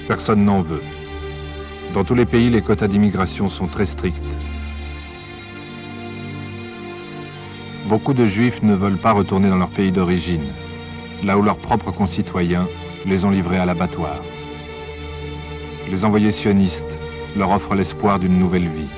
Personne n'en veut. Dans tous les pays, les quotas d'immigration sont très stricts. Beaucoup de Juifs ne veulent pas retourner dans leur pays d'origine, là où leurs propres concitoyens les ont livrés à l'abattoir. Les envoyés sionistes leur offrent l'espoir d'une nouvelle vie.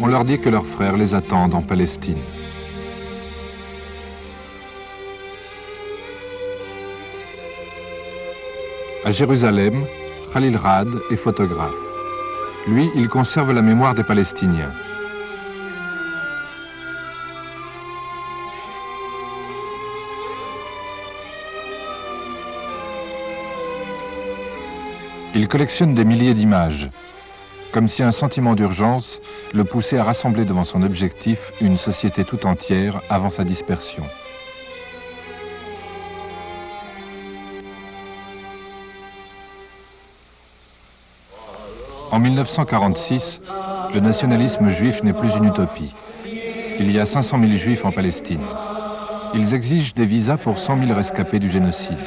On leur dit que leurs frères les attendent en Palestine. À Jérusalem, Khalil Rad est photographe. Lui, il conserve la mémoire des Palestiniens. Il collectionne des milliers d'images, comme si un sentiment d'urgence le poussait à rassembler devant son objectif une société tout entière avant sa dispersion. En 1946, le nationalisme juif n'est plus une utopie. Il y a 500 000 juifs en Palestine. Ils exigent des visas pour 100 000 rescapés du génocide.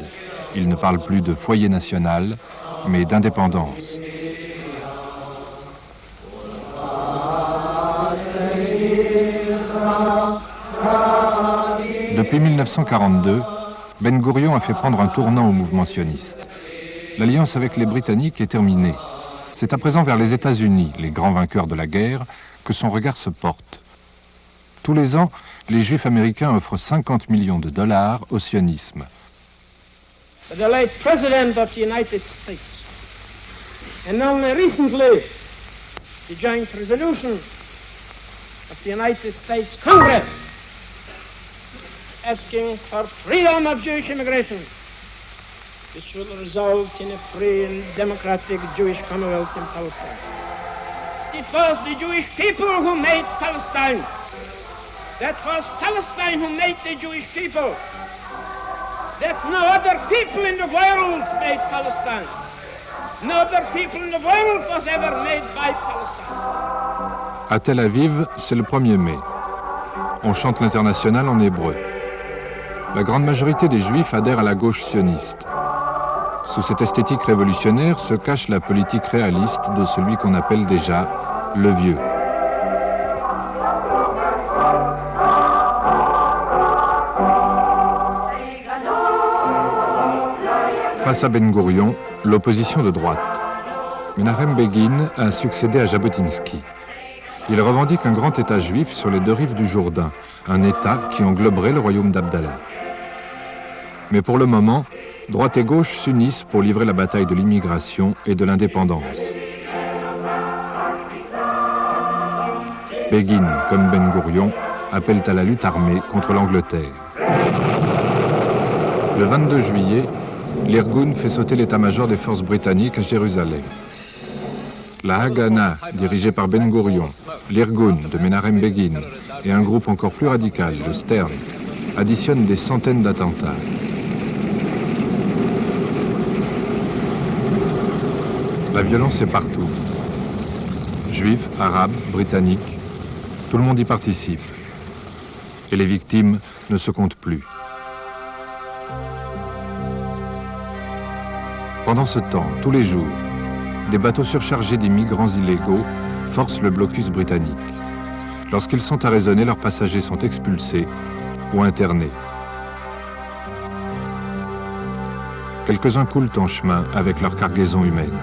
Ils ne parlent plus de foyer national, mais d'indépendance. Depuis 1942, Ben Gourion a fait prendre un tournant au mouvement sioniste. L'alliance avec les Britanniques est terminée. C'est à présent vers les États-Unis, les grands vainqueurs de la guerre, que son regard se porte. Tous les ans, les Juifs américains offrent 50 millions de dollars au sionisme. The late President of the United States, and only recently the joint resolution of the United States Congress asking for freedom of Jewish immigration, which will result in a free and democratic Jewish Commonwealth in Palestine. It was the Jewish people who made Palestine. That was Palestine who made the Jewish people. That no other people in the world made Palestine. No other people in the world was ever made by Palestine. À Tel Aviv, c'est le 1er mai. On chante l'international en hébreu. La grande majorité des Juifs adhèrent à la gauche sioniste. Sous cette esthétique révolutionnaire se cache la politique réaliste de celui qu'on appelle déjà le vieux. Face à Ben Gourion, l'opposition de droite. Menachem Begin a succédé à Jabotinsky. Il revendique un grand État juif sur les deux rives du Jourdain, un État qui engloberait le royaume d'Abdallah. Mais pour le moment, droite et gauche s'unissent pour livrer la bataille de l'immigration et de l'indépendance. Begin, comme Ben Gourion, appellent à la lutte armée contre l'Angleterre. Le 22 juillet, l'Irgun fait sauter l'état-major des forces britanniques à Jérusalem. La Haganah, dirigée par Ben Gourion, l'Irgun de Menachem Begin et un groupe encore plus radical, le Stern, additionnent des centaines d'attentats. La violence est partout. Juifs, arabes, britanniques, tout le monde y participe. Et les victimes ne se comptent plus. Pendant ce temps, tous les jours, des bateaux surchargés d'immigrants illégaux forcent le blocus britannique. Lorsqu'ils sont arraisonnés, leurs passagers sont expulsés ou internés. Quelques-uns coulent en chemin avec leur cargaison humaine.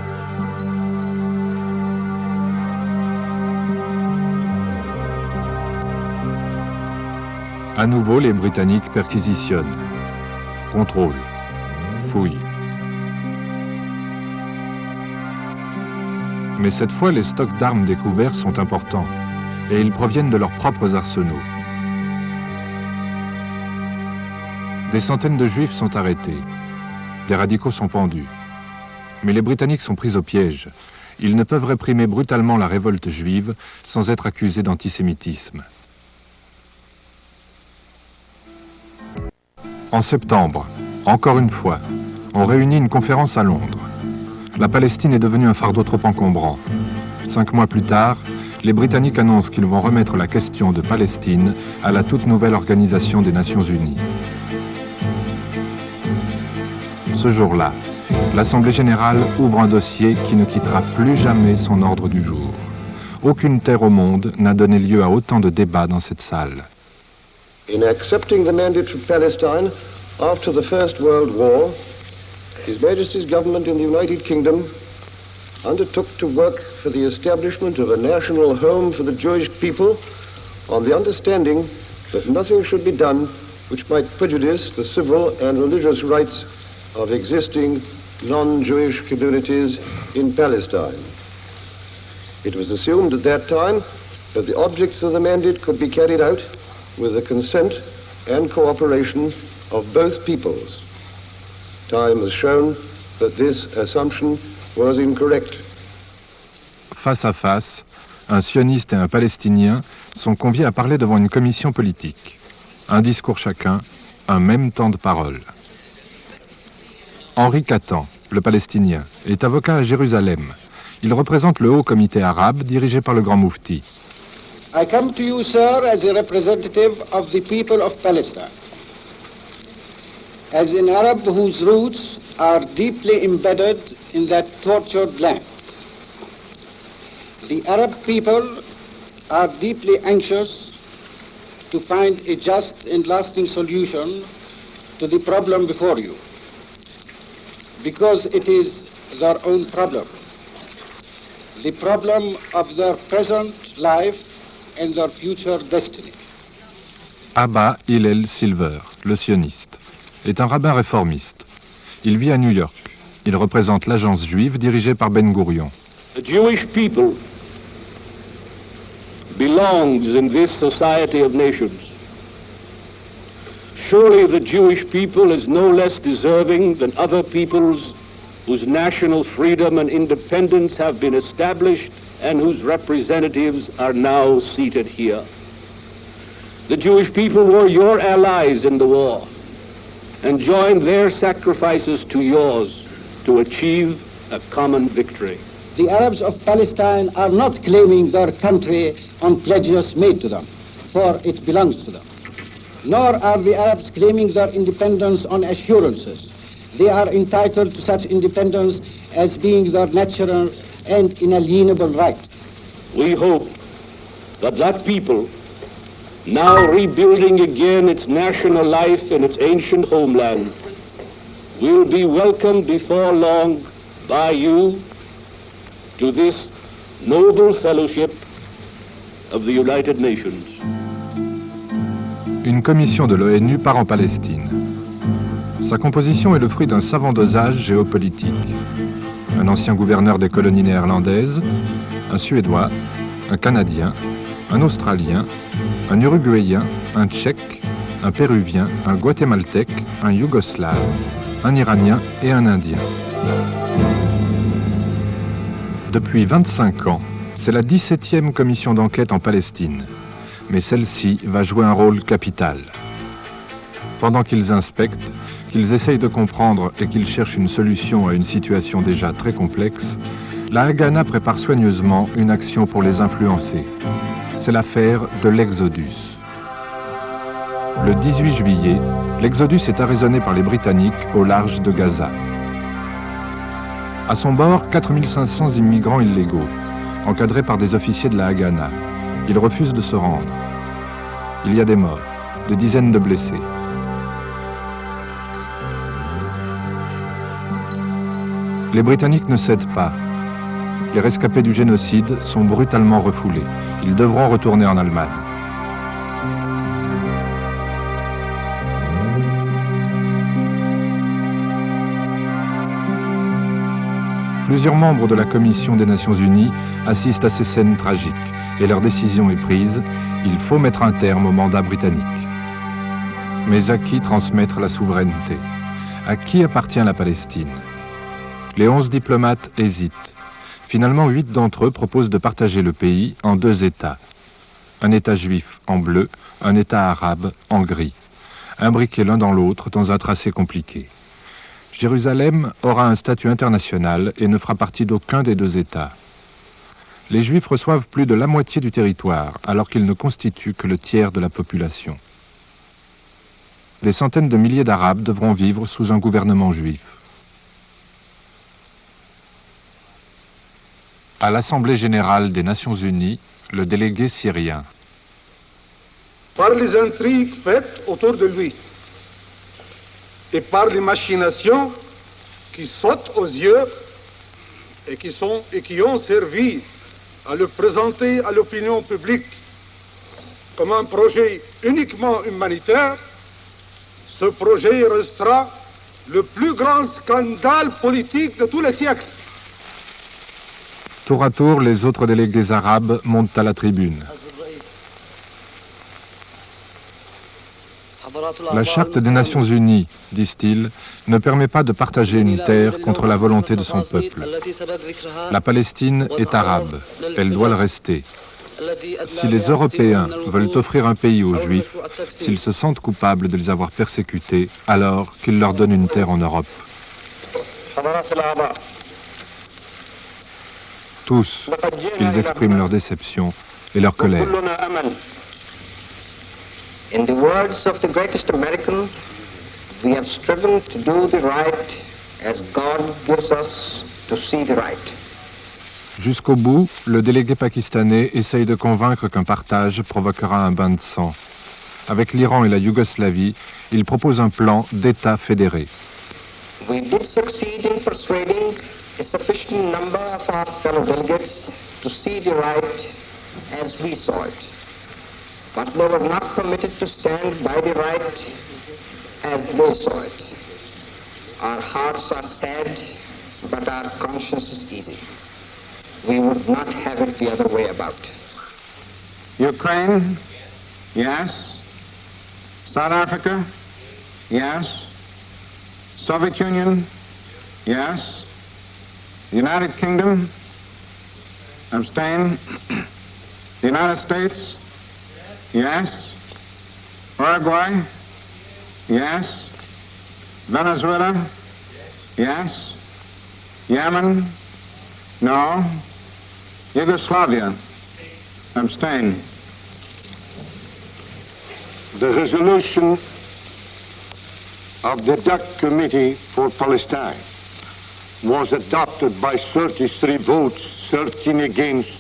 À nouveau, les Britanniques perquisitionnent, contrôlent, fouillent. Mais cette fois, les stocks d'armes découverts sont importants et ils proviennent de leurs propres arsenaux. Des centaines de Juifs sont arrêtés. Des radicaux sont pendus. Mais les Britanniques sont pris au piège. Ils ne peuvent réprimer brutalement la révolte juive sans être accusés d'antisémitisme. En septembre, encore une fois, on réunit une conférence à Londres. La Palestine est devenue un fardeau trop encombrant. 5 mois plus tard, les Britanniques annoncent qu'ils vont remettre la question de Palestine à la toute nouvelle Organisation des Nations Unies. Ce jour-là, l'Assemblée générale ouvre un dossier qui ne quittera plus jamais son ordre du jour. Aucune terre au monde n'a donné lieu à autant de débats dans cette salle. In accepting the mandate from Palestine after the First World War, His Majesty's government in the United Kingdom undertook to work for the establishment of a national home for the Jewish people on the understanding that nothing should be done which might prejudice the civil and religious rights of existing non-Jewish communities in Palestine. It was assumed at that time that the objects of the mandate could be carried out with the consent and cooperation of both peoples. Time has shown that this assumption was incorrect. Face à face, un sioniste et un palestinien sont conviés à parler devant une commission politique. Un discours chacun, un même temps de parole. Henri Catan, le palestinien, est avocat à Jérusalem. Il représente le Haut Comité arabe dirigé par le Grand Moufti. I come to you, sir, as a representative of the people of Palestine, as an Arab whose roots are deeply embedded in that tortured land. The Arab people are deeply anxious to find a just and lasting solution to the problem before you, because it is their own problem, the problem of their present life and their future destiny. Abba Hillel Silver, le sioniste, est un rabbin réformiste. Il vit à New York. Il représente l'agence juive dirigée par Ben Gurion. The Jewish people belongs in this society of nations. Surely the Jewish people is no less deserving than other peoples whose national freedom and independence have been established and whose representatives are now seated here. The Jewish people were your allies in the war and joined their sacrifices to yours to achieve a common victory. The Arabs of Palestine are not claiming their country on pledges made to them, for it belongs to them. Nor are the Arabs claiming their independence on assurances. They are entitled to such independence as being their natural and inalienable right. We hope that that people, now rebuilding again its national life in its ancient homeland, will be welcomed before long by you to this noble fellowship of the United Nations. Une commission de l'ONU part en Palestine. Sa composition est le fruit d'un savant dosage géopolitique. Un ancien gouverneur des colonies néerlandaises, un Suédois, un Canadien, un Australien, un Uruguayen, un Tchèque, un Péruvien, un Guatémaltèque, un Yougoslave, un Iranien et un Indien. Depuis 25 ans, c'est la 17e commission d'enquête en Palestine. Mais celle-ci va jouer un rôle capital. Pendant qu'ils inspectent, qu'ils essayent de comprendre et qu'ils cherchent une solution à une situation déjà très complexe, la Haganah prépare soigneusement une action pour les influencer. C'est l'affaire de l'Exodus. Le 18 juillet, l'Exodus est arraisonné par les Britanniques au large de Gaza. À son bord, 4500 immigrants illégaux, encadrés par des officiers de la Haganah. Ils refusent de se rendre. Il y a des morts, des dizaines de blessés. Les Britanniques ne cèdent pas. Les rescapés du génocide sont brutalement refoulés. Ils devront retourner en Allemagne. Plusieurs membres de la Commission des Nations Unies assistent à ces scènes tragiques et leur décision est prise, il faut mettre un terme au mandat britannique. Mais à qui transmettre la souveraineté? À qui appartient la Palestine? Les 11 diplomates hésitent. Finalement, 8 d'entre eux proposent de partager le pays en 2 États. Un État juif en bleu, un État arabe en gris. Imbriqués l'un dans l'autre dans un tracé compliqué. Jérusalem aura un statut international et ne fera partie d'aucun des deux États. Les Juifs reçoivent plus de la moitié du territoire, alors qu'ils ne constituent que le tiers de la population. Des centaines de milliers d'Arabes devront vivre sous un gouvernement juif. À l'Assemblée générale des Nations unies, le délégué syrien. Par les intrigues faites autour de lui et par les machinations qui sautent aux yeux et qui ont servi à le présenter à l'opinion publique comme un projet uniquement humanitaire, ce projet restera le plus grand scandale politique de tous les siècles. Tour à tour, les autres délégués arabes montent à la tribune. La Charte des Nations Unies, disent-ils, ne permet pas de partager une terre contre la volonté de son peuple. La Palestine est arabe, elle doit le rester. Si les Européens veulent offrir un pays aux Juifs, s'ils se sentent coupables de les avoir persécutés, alors qu'ils leur donnent une terre en Europe. Tous, ils expriment leur déception et leur colère. In the words of the greatest American, we have striven to do the right as God gives us to see the right. Jusqu'au bout, le délégué pakistanais essaye de convaincre qu'un partage provoquera un bain de sang. Avec l'Iran et la Yougoslavie, il propose un plan d'État fédéré. We did succeed in persuading a sufficient number of our fellow delegates to see the right as we saw it. But they were not permitted to stand by the right as they saw it. Our hearts are sad, but our conscience is easy. We would not have it the other way about. Ukraine, yes. South Africa, yes. Soviet Union, yes. The United Kingdom, abstain. The United States, yes. Uruguay, yes. Venezuela, yes. Yemen, no. Yugoslavia, abstain. The resolution of the DUC Committee for Palestine was adopted by 33 votes, 13 against,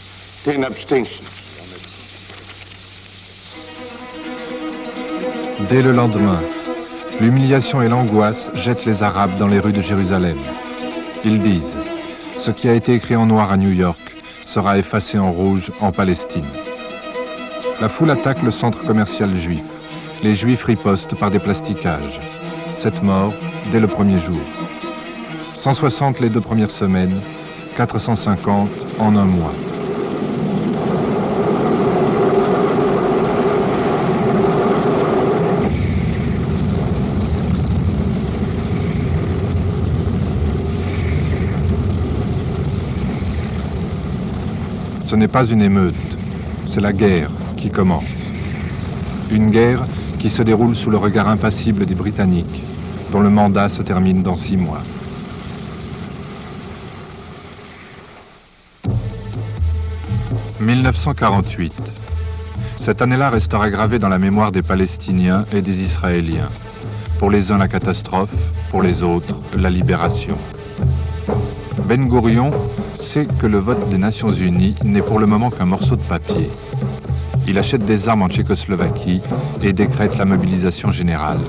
10 abstentions. Dès le lendemain, l'humiliation et l'angoisse jettent les Arabes dans les rues de Jérusalem. Ils disent « Ce qui a été écrit en noir à New York sera effacé en rouge en Palestine ». La foule attaque le centre commercial juif. Les Juifs ripostent par des plastiquages. 7 morts dès le premier jour. 160 les 2 premières semaines, 450 en un mois. Ce n'est pas une émeute, c'est la guerre qui commence. Une guerre qui se déroule sous le regard impassible des Britanniques, dont le mandat se termine dans 6 mois. « 1948. Cette année-là restera gravée dans la mémoire des Palestiniens et des Israéliens. Pour les uns, la catastrophe, pour les autres, la libération. Ben Gourion sait que le vote des Nations Unies n'est pour le moment qu'un morceau de papier. Il achète des armes en Tchécoslovaquie et décrète la mobilisation générale.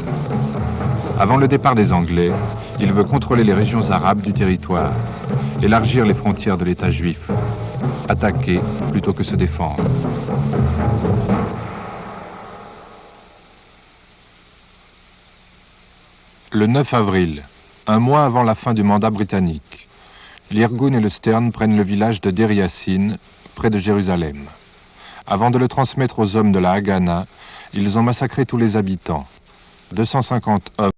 Avant le départ des Anglais, il veut contrôler les régions arabes du territoire, élargir les frontières de l'État juif, attaquer plutôt que se défendre. Le 9 avril, un mois avant la fin du mandat britannique, l'Irgun et le Stern prennent le village de Deir Yassin, près de Jérusalem. Avant de le transmettre aux hommes de la Haganah, ils ont massacré tous les habitants. 250 hommes